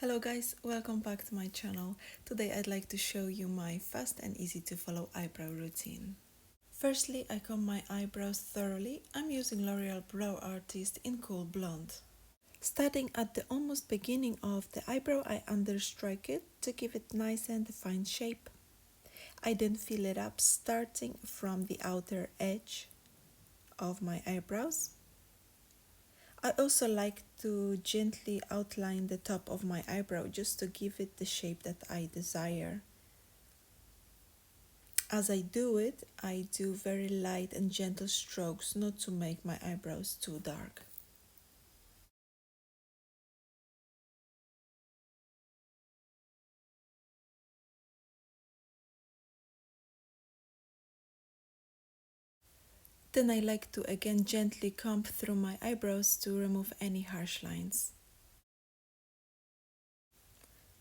Hello guys, welcome back to my channel. Today I'd like to show you my fast and easy to follow eyebrow routine. Firstly, I comb my eyebrows thoroughly. I'm using L'Oreal Brow Artist in Cool Blonde. Starting at the almost beginning of the eyebrow, I understrike it to give it nice and defined shape. I then fill it up starting from the outer edge of my eyebrows. I also like to gently outline the top of my eyebrow just to give it the shape that I desire. As I do it, I do very light and gentle strokes not to make my eyebrows too dark. Then I like to again gently comb through my eyebrows to remove any harsh lines.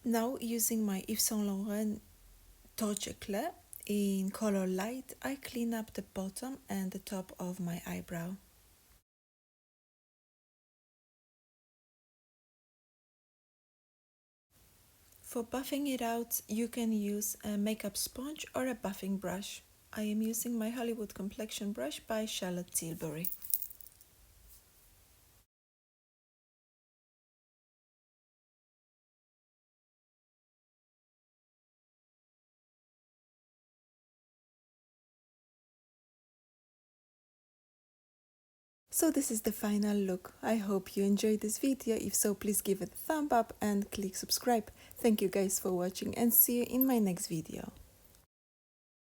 Now, using my Yves Saint Laurent Touch Eclat in color light, I clean up the bottom and the top of my eyebrow. For buffing it out, you can use a makeup sponge or a buffing brush. I am using my Hollywood Complexion brush by Charlotte Tilbury. So this is the final look. I hope you enjoyed this video. If so, please give it a thumb up and click subscribe. Thank you guys for watching and see you in my next video.